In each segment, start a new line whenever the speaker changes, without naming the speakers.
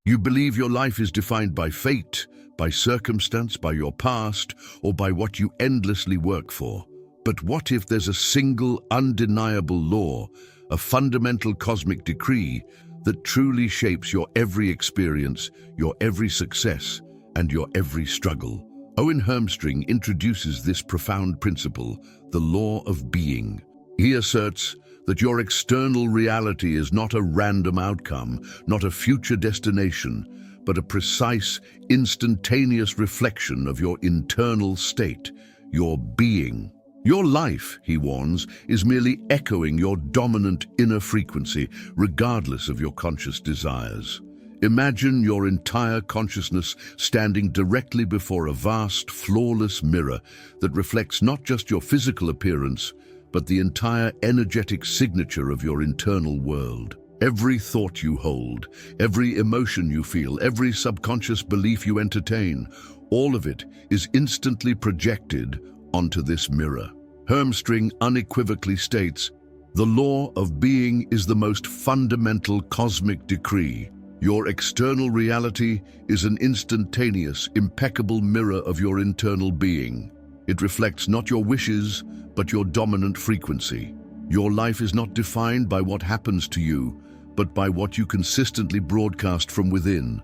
You believe your life is defined by fate, by circumstance, by your past, or by what you endlessly work for. But what if there's a single, undeniable law, a fundamental cosmic decree that truly shapes your every experience, your every success, and your every struggle? Owen Hermstring introduces this profound principle, the law of being. He asserts that your external reality is not a random outcome, not a future destination, but a precise, instantaneous reflection of your internal state, your being. Your life, he warns, is merely echoing your dominant inner frequency, regardless of your conscious desires. Imagine your entire consciousness standing directly before a vast, flawless mirror that reflects not just your physical appearance, but the entire energetic signature of your internal world. Every thought you hold, every emotion you feel, every subconscious belief you entertain, all of it is instantly projected onto this mirror. Hermstring unequivocally states, "The law of being is the most fundamental cosmic decree. Your external reality is an instantaneous, impeccable mirror of your internal being. It reflects not your wishes, but your dominant frequency. Your life is not defined by what happens to you, but by what you consistently broadcast from within."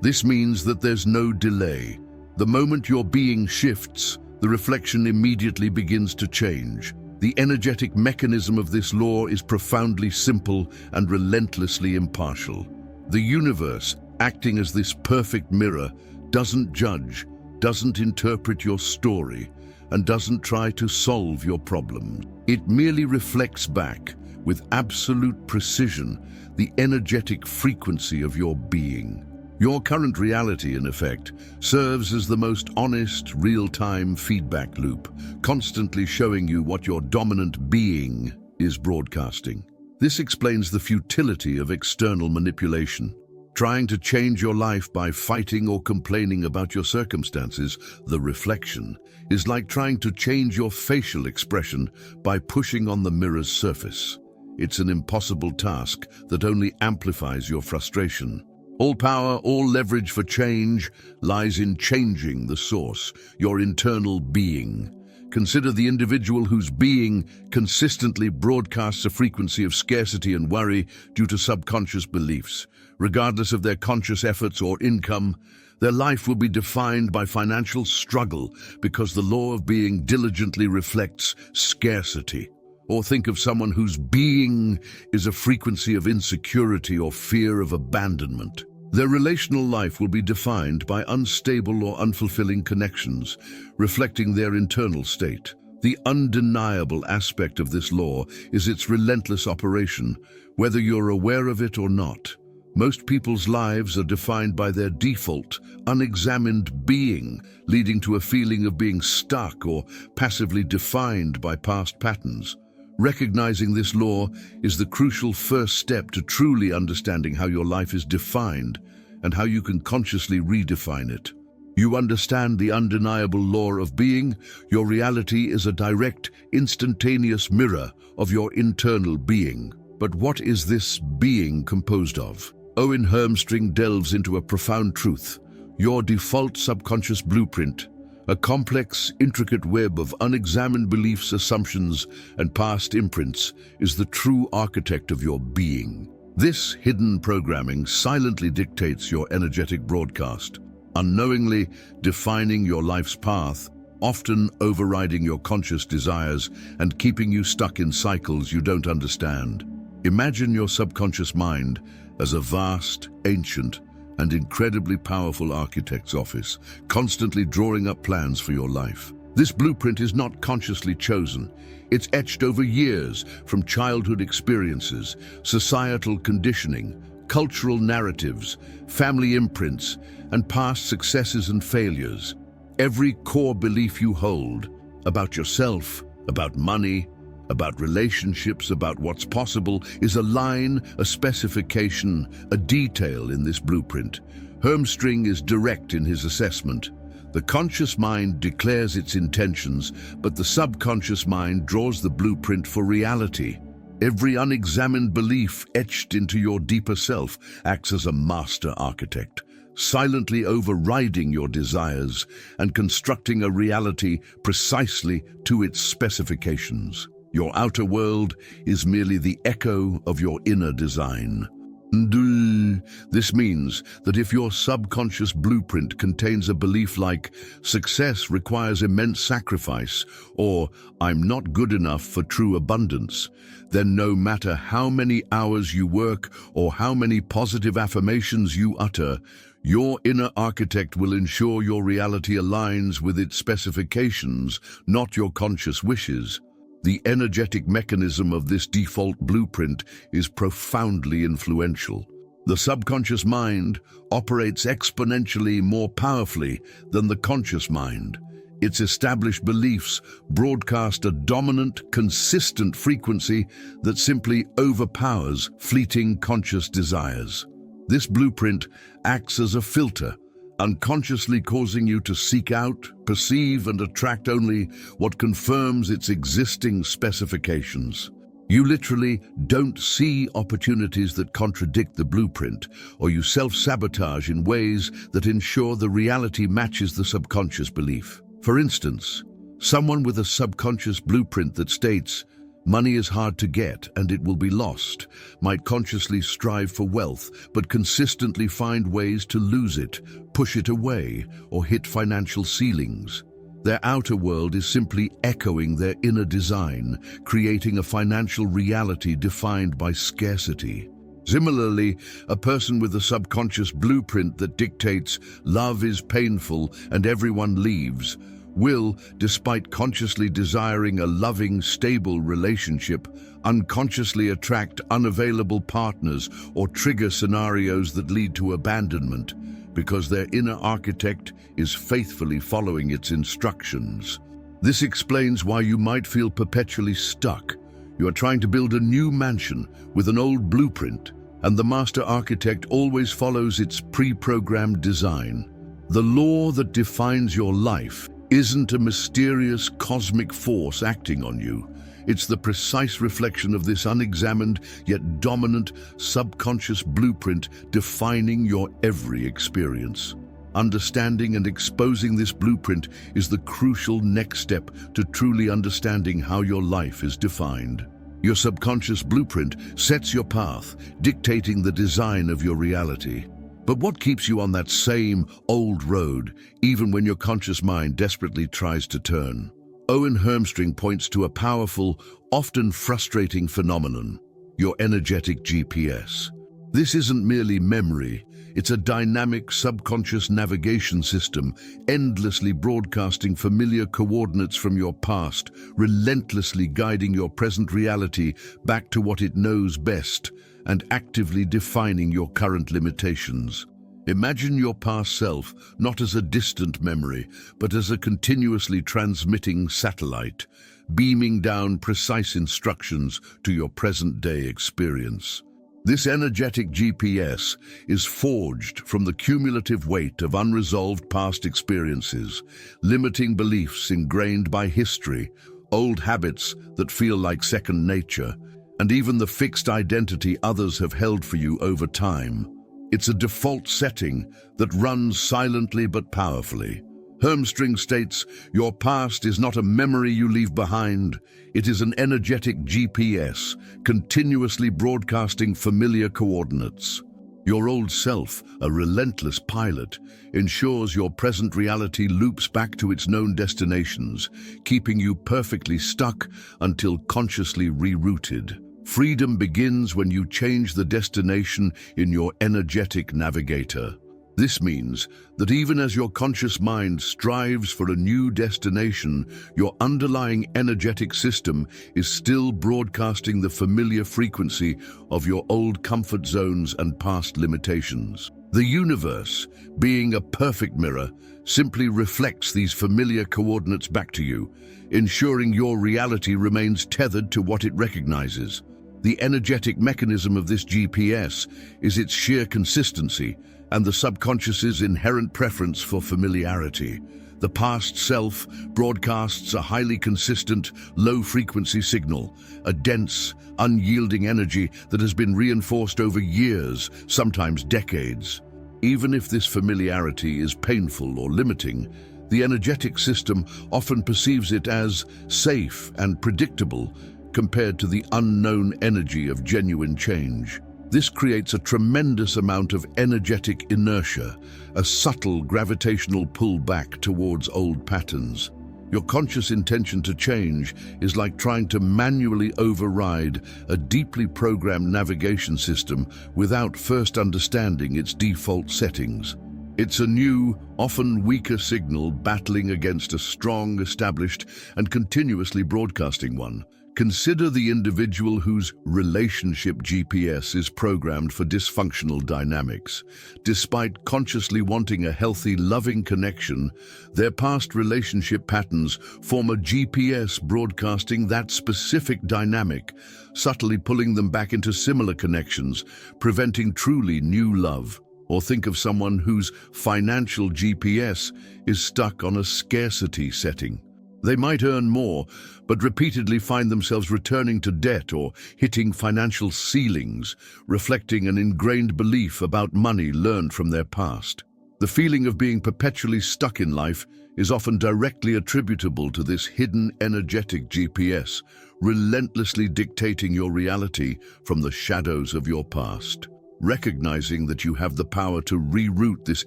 This means that there's no delay. The moment your being shifts, the reflection immediately begins to change. The energetic mechanism of this law is profoundly simple and relentlessly impartial. The universe, acting as this perfect mirror, doesn't judge, doesn't interpret your story, and doesn't try to solve your problems. It merely reflects back, with absolute precision, the energetic frequency of your being. Your current reality, in effect, serves as the most honest, real-time feedback loop, constantly showing you what your dominant being is broadcasting. This explains the futility of external manipulation. Trying to change your life by fighting or complaining about your circumstances, the reflection, is like trying to change your facial expression by pushing on the mirror's surface. It's an impossible task that only amplifies your frustration. All power, all leverage for change lies in changing the source, your internal being. Consider the individual whose being consistently broadcasts a frequency of scarcity and worry due to subconscious beliefs. Regardless of their conscious efforts or income, their life will be defined by financial struggle because the law of being diligently reflects scarcity. Or think of someone whose being is a frequency of insecurity or fear of abandonment. Their relational life will be defined by unstable or unfulfilling connections, reflecting their internal state. The undeniable aspect of this law is its relentless operation, whether you're aware of it or not. Most people's lives are defined by their default, unexamined being, leading to a feeling of being stuck or passively defined by past patterns. Recognizing this law is the crucial first step to truly understanding how your life is defined and how you can consciously redefine it. You understand the undeniable law of being. Your reality is a direct, instantaneous mirror of your internal being. But what is this being composed of? Owen Hermstring delves into a profound truth. Your default subconscious blueprint, a complex, intricate web of unexamined beliefs, assumptions, and past imprints, is the true architect of your being. This hidden programming silently dictates your energetic broadcast, unknowingly defining your life's path, often overriding your conscious desires and keeping you stuck in cycles you don't understand. Imagine your subconscious mind as a vast, ancient, and incredibly powerful architect's office, constantly drawing up plans for your life. This blueprint is not consciously chosen. It's etched over years from childhood experiences, societal conditioning, cultural narratives, family imprints, and past successes and failures. Every core belief you hold about yourself, about money, about relationships, about what's possible, is a line, a specification, a detail in this blueprint. Hermstring is direct in his assessment. The conscious mind declares its intentions, but the subconscious mind draws the blueprint for reality. Every unexamined belief etched into your deeper self acts as a master architect, silently overriding your desires and constructing a reality precisely to its specifications. Your outer world is merely the echo of your inner design. This means that if your subconscious blueprint contains a belief like success requires immense sacrifice or I'm not good enough for true abundance, then no matter how many hours you work or how many positive affirmations you utter, your inner architect will ensure your reality aligns with its specifications, not your conscious wishes. The energetic mechanism of this default blueprint is profoundly influential. The subconscious mind operates exponentially more powerfully than the conscious mind. Its established beliefs broadcast a dominant, consistent frequency that simply overpowers fleeting conscious desires. This blueprint acts as a filter, unconsciously causing you to seek out, perceive, and attract only what confirms its existing specifications. You literally don't see opportunities that contradict the blueprint, or you self-sabotage in ways that ensure the reality matches the subconscious belief. For instance, someone with a subconscious blueprint that states, "Money is hard to get and it will be lost," might consciously strive for wealth, but consistently find ways to lose it, push it away, or hit financial ceilings. Their outer world is simply echoing their inner design, creating a financial reality defined by scarcity. Similarly, a person with a subconscious blueprint that dictates love is painful and everyone leaves will, despite consciously desiring a loving, stable relationship, unconsciously attract unavailable partners or trigger scenarios that lead to abandonment because their inner architect is faithfully following its instructions. This explains why you might feel perpetually stuck. You are trying to build a new mansion with an old blueprint, and the master architect always follows its pre-programmed design. The law that defines your life isn't a mysterious cosmic force acting on you. It's the precise reflection of this unexamined yet dominant subconscious blueprint defining your every experience. Understanding and exposing this blueprint is the crucial next step to truly understanding how your life is defined. Your subconscious blueprint sets your path, dictating the design of your reality. But what keeps you on that same old road, even when your conscious mind desperately tries to turn? Owen Hermstring points to a powerful, often frustrating phenomenon: your energetic GPS. This isn't merely memory, it's a dynamic subconscious navigation system, endlessly broadcasting familiar coordinates from your past, relentlessly guiding your present reality back to what it knows best, and actively defining your current limitations. Imagine your past self not as a distant memory, but as a continuously transmitting satellite, beaming down precise instructions to your present-day experience. This energetic GPS is forged from the cumulative weight of unresolved past experiences, limiting beliefs ingrained by history, old habits that feel like second nature, and even the fixed identity others have held for you over time. It's a default setting that runs silently but powerfully. Hermstring states, "Your past is not a memory you leave behind. It is an energetic GPS, continuously broadcasting familiar coordinates. Your old self, a relentless pilot, ensures your present reality loops back to its known destinations, keeping you perfectly stuck until consciously rerouted. Freedom begins when you change the destination in your energetic navigator." This means that even as your conscious mind strives for a new destination, your underlying energetic system is still broadcasting the familiar frequency of your old comfort zones and past limitations. The universe, being a perfect mirror, simply reflects these familiar coordinates back to you, ensuring your reality remains tethered to what it recognizes. The energetic mechanism of this GPS is its sheer consistency and the subconscious's inherent preference for familiarity. The past self broadcasts a highly consistent, low-frequency signal, a dense, unyielding energy that has been reinforced over years, sometimes decades. Even if this familiarity is painful or limiting, the energetic system often perceives it as safe and predictable compared to the unknown energy of genuine change. This creates a tremendous amount of energetic inertia, a subtle gravitational pull back towards old patterns. Your conscious intention to change is like trying to manually override a deeply programmed navigation system without first understanding its default settings. It's a new, often weaker signal battling against a strong, established, and continuously broadcasting one. Consider the individual whose relationship GPS is programmed for dysfunctional dynamics. Despite consciously wanting a healthy, loving connection, their past relationship patterns form a GPS broadcasting that specific dynamic, subtly pulling them back into similar connections, preventing truly new love. Or think of someone whose financial GPS is stuck on a scarcity setting. They might earn more, but repeatedly find themselves returning to debt or hitting financial ceilings, reflecting an ingrained belief about money learned from their past. The feeling of being perpetually stuck in life is often directly attributable to this hidden energetic GPS, relentlessly dictating your reality from the shadows of your past. Recognizing that you have the power to reroute this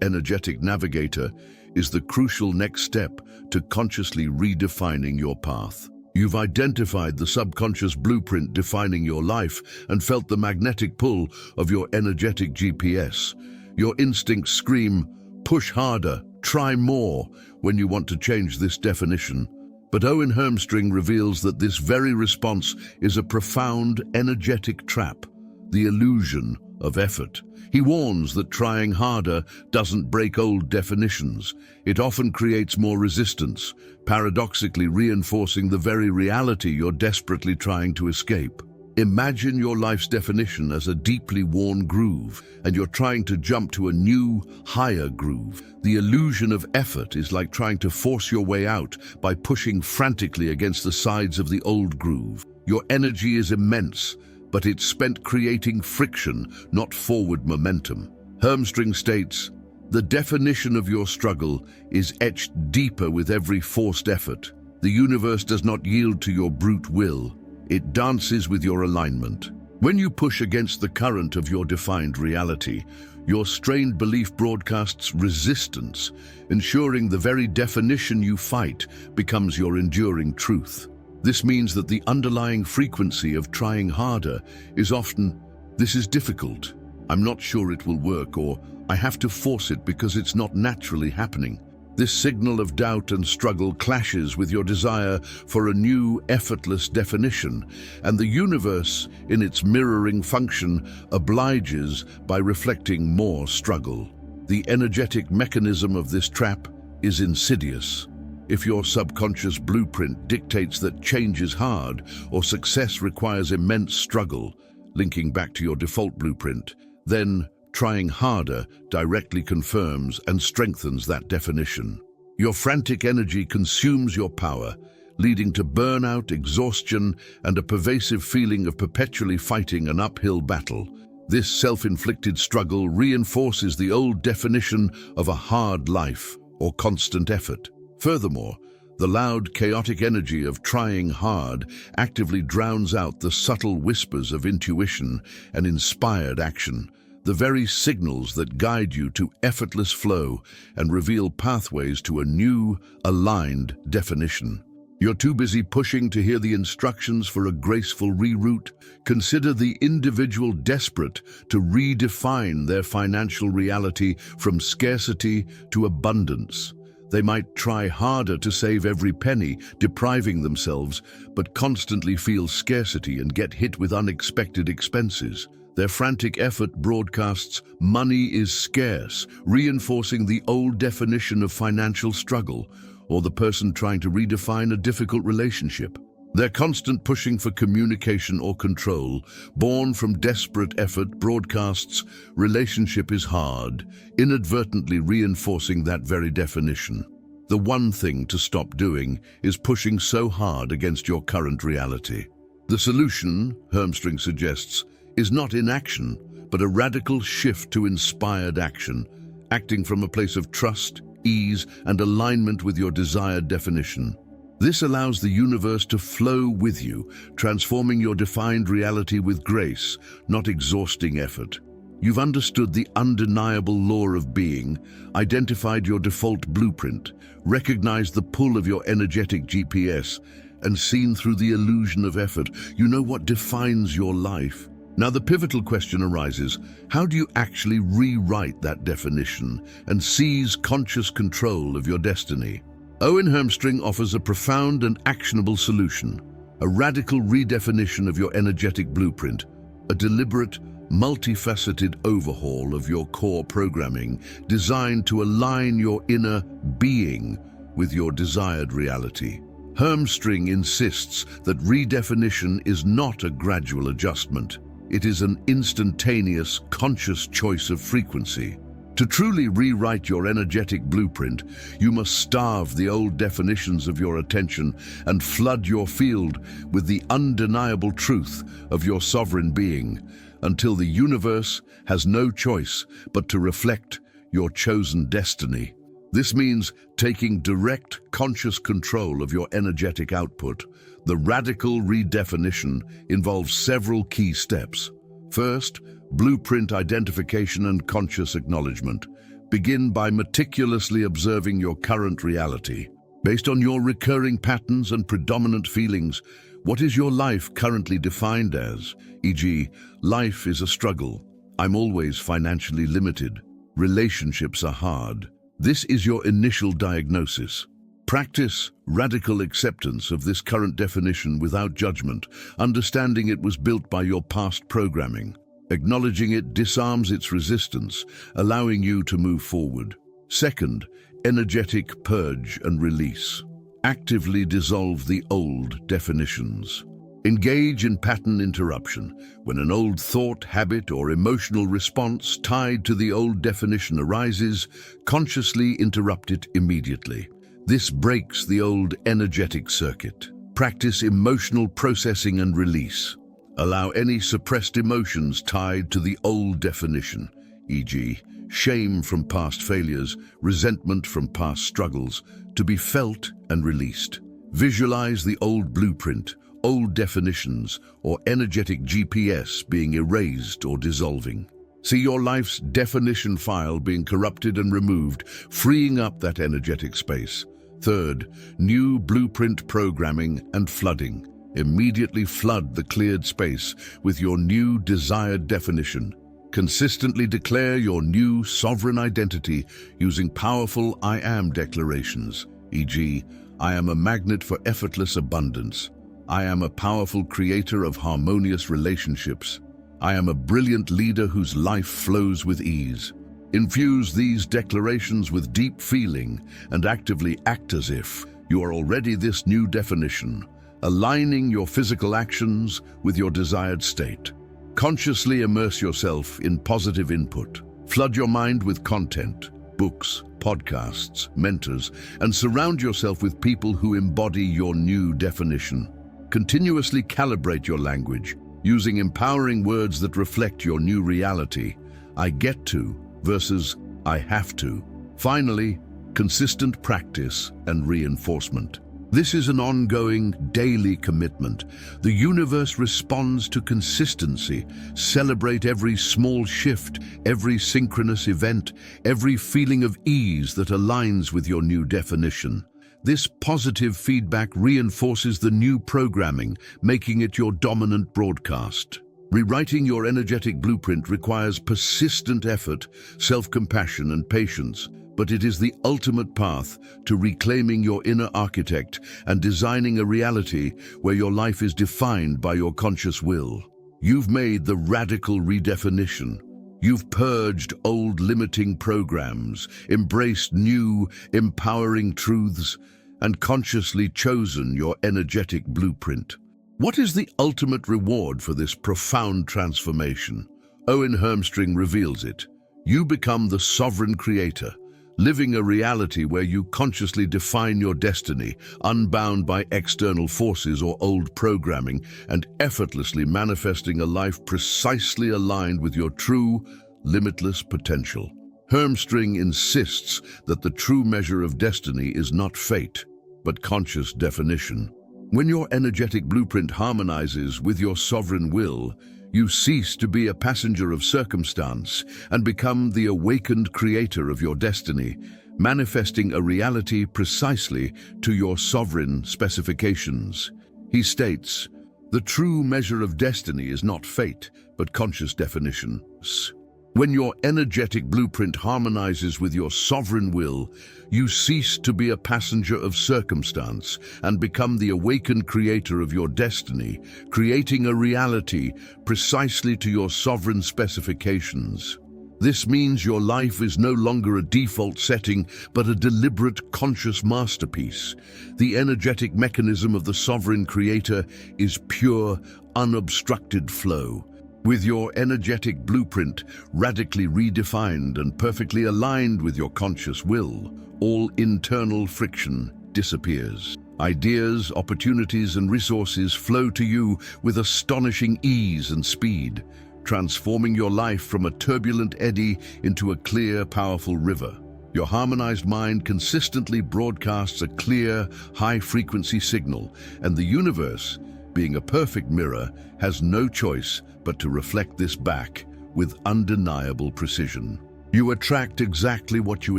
energetic navigator is the crucial next step to consciously redefining your path. You've identified the subconscious blueprint defining your life and felt the magnetic pull of your energetic GPS. Your instincts scream, push harder, try more, when you want to change this definition. But Owen Hermstring reveals that this very response is a profound energetic trap, the illusion of effort. He warns that trying harder doesn't break old definitions. It often creates more resistance, paradoxically reinforcing the very reality you're desperately trying to escape. Imagine your life's definition as a deeply worn groove, and you're trying to jump to a new, higher groove. The illusion of effort is like trying to force your way out by pushing frantically against the sides of the old groove. Your energy is immense, but it's spent creating friction, not forward momentum. Hermstring states, "The definition of your struggle is etched deeper with every forced effort. The universe does not yield to your brute will. It dances with your alignment." When you push against the current of your defined reality, your strained belief broadcasts resistance, ensuring the very definition you fight becomes your enduring truth. This means that the underlying frequency of trying harder is often, "This is difficult, I'm not sure it will work," or "I have to force it because it's not naturally happening." This signal of doubt and struggle clashes with your desire for a new, effortless definition, and the universe, in its mirroring function, obliges by reflecting more struggle. The energetic mechanism of this trap is insidious. If your subconscious blueprint dictates that change is hard or success requires immense struggle, linking back to your default blueprint, then trying harder directly confirms and strengthens that definition. Your frantic energy consumes your power, leading to burnout, exhaustion, and a pervasive feeling of perpetually fighting an uphill battle. This self-inflicted struggle reinforces the old definition of a hard life or constant effort. Furthermore, the loud, chaotic energy of trying hard actively drowns out the subtle whispers of intuition and inspired action, the very signals that guide you to effortless flow and reveal pathways to a new, aligned definition. You're too busy pushing to hear the instructions for a graceful reroute. Consider the individual desperate to redefine their financial reality from scarcity to abundance. They might try harder to save every penny, depriving themselves, but constantly feel scarcity and get hit with unexpected expenses. Their frantic effort broadcasts, "Money is scarce," reinforcing the old definition of financial struggle, or the person trying to redefine a difficult relationship. Their constant pushing for communication or control, born from desperate effort, broadcasts, "Relationship is hard," inadvertently reinforcing that very definition. The one thing to stop doing is pushing so hard against your current reality. The solution, Hermstring suggests, is not inaction, but a radical shift to inspired action, acting from a place of trust, ease, and alignment with your desired definition. This allows the universe to flow with you, transforming your defined reality with grace, not exhausting effort. You've understood the undeniable law of being, identified your default blueprint, recognized the pull of your energetic GPS, and seen through the illusion of effort. You know what defines your life. Now the pivotal question arises, how do you actually rewrite that definition and seize conscious control of your destiny? Owen Hermstring offers a profound and actionable solution, a radical redefinition of your energetic blueprint, a deliberate, multifaceted overhaul of your core programming designed to align your inner being with your desired reality. Hermstring insists that redefinition is not a gradual adjustment. It is an instantaneous, conscious choice of frequency. To truly rewrite your energetic blueprint, you must starve the old definitions of your attention and flood your field with the undeniable truth of your sovereign being, until the universe has no choice but to reflect your chosen destiny. This means taking direct, conscious control of your energetic output. The radical redefinition involves several key steps. First, blueprint identification and conscious acknowledgement. Begin by meticulously observing your current reality. Based on your recurring patterns and predominant feelings, what is your life currently defined as? E.g., life is a struggle. I'm always financially limited. Relationships are hard. This is your initial diagnosis. Practice radical acceptance of this current definition without judgment, understanding it was built by your past programming. Acknowledging it disarms its resistance, allowing you to move forward. Second, energetic purge and release. Actively dissolve the old definitions. Engage in pattern interruption. When an old thought, habit, or emotional response tied to the old definition arises, consciously interrupt it immediately. This breaks the old energetic circuit. Practice emotional processing and release. Allow any suppressed emotions tied to the old definition, e.g., shame from past failures, resentment from past struggles, to be felt and released. Visualize the old blueprint, old definitions, or energetic GPS being erased or dissolving. See your life's definition file being corrupted and removed, freeing up that energetic space. Third, new blueprint programming and flooding. Immediately flood the cleared space with your new desired definition. Consistently declare your new sovereign identity using powerful I am declarations, e.g., I am a magnet for effortless abundance. I am a powerful creator of harmonious relationships. I am a brilliant leader whose life flows with ease. Infuse these declarations with deep feeling and actively act as if you are already this new definition, aligning your physical actions with your desired state. Consciously immerse yourself in positive input. Flood your mind with content, books, podcasts, mentors, and surround yourself with people who embody your new definition. Continuously calibrate your language, using empowering words that reflect your new reality. I get to versus I have to. Finally, consistent practice and reinforcement. This is an ongoing, daily commitment. The universe responds to consistency. Celebrate every small shift, every synchronous event, every feeling of ease that aligns with your new definition. This positive feedback reinforces the new programming, making it your dominant broadcast. Rewriting your energetic blueprint requires persistent effort, self-compassion, and patience, but it is the ultimate path to reclaiming your inner architect and designing a reality where your life is defined by your conscious will. You've made the radical redefinition. You've purged old limiting programs, embraced new, empowering truths, and consciously chosen your energetic blueprint. What is the ultimate reward for this profound transformation? Owen Hermstring reveals it. You become the sovereign creator, living a reality where you consciously define your destiny, unbound by external forces or old programming, and effortlessly manifesting a life precisely aligned with your true, limitless potential. Hermstring insists that the true measure of destiny is not fate, but conscious definition. When your energetic blueprint harmonizes with your sovereign will, you cease to be a passenger of circumstance and become the awakened creator of your destiny, manifesting a reality precisely to your sovereign specifications. He states, "The true measure of destiny is not fate, but conscious definitions." When your energetic blueprint harmonizes with your sovereign will, you cease to be a passenger of circumstance and become the awakened creator of your destiny, creating a reality precisely to your sovereign specifications. This means your life is no longer a default setting, but a deliberate, conscious masterpiece. The energetic mechanism of the sovereign creator is pure, unobstructed flow. With your energetic blueprint radically redefined and perfectly aligned with your conscious will, all internal friction disappears. Ideas, opportunities, and resources flow to you with astonishing ease and speed, transforming your life from a turbulent eddy into a clear, powerful river. Your harmonized mind consistently broadcasts a clear, high-frequency signal, and the universe, being a perfect mirror, has no choice but to reflect this back with undeniable precision. You attract exactly what you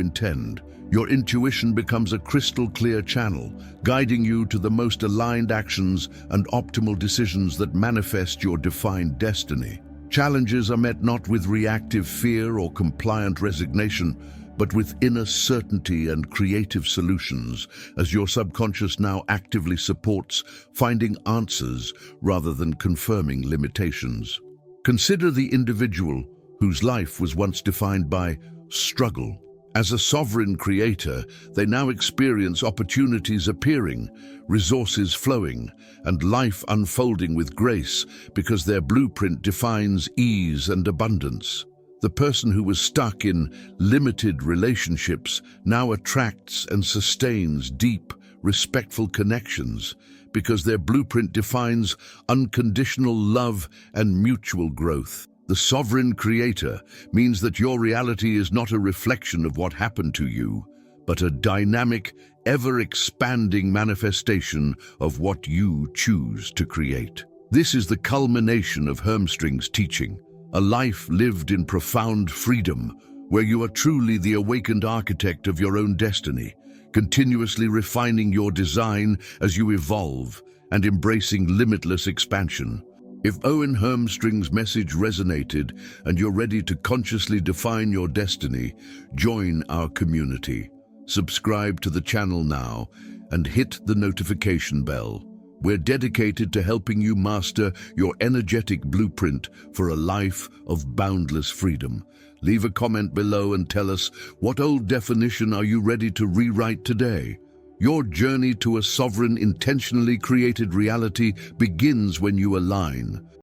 intend. Your intuition becomes a crystal-clear channel, guiding you to the most aligned actions and optimal decisions that manifest your defined destiny. Challenges are met not with reactive fear or compliant resignation, but with inner certainty and creative solutions, as your subconscious now actively supports finding answers rather than confirming limitations. Consider the individual whose life was once defined by struggle. As a sovereign creator, they now experience opportunities appearing, resources flowing, and life unfolding with grace because their blueprint defines ease and abundance. The person who was stuck in limited relationships now attracts and sustains deep, respectful connections because their blueprint defines unconditional love and mutual growth. The sovereign creator means that your reality is not a reflection of what happened to you, but a dynamic, ever-expanding manifestation of what you choose to create. This is the culmination of Hermstring's teaching. A life lived in profound freedom, where you are truly the awakened architect of your own destiny, continuously refining your design as you evolve and embracing limitless expansion. If Owen Hermstring's message resonated and you're ready to consciously define your destiny, join our community. Subscribe to the channel now and hit the notification bell. We're dedicated to helping you master your energetic blueprint for a life of boundless freedom. Leave a comment below and tell us, what old definition are you ready to rewrite today? Your journey to a sovereign, intentionally created reality begins when you align.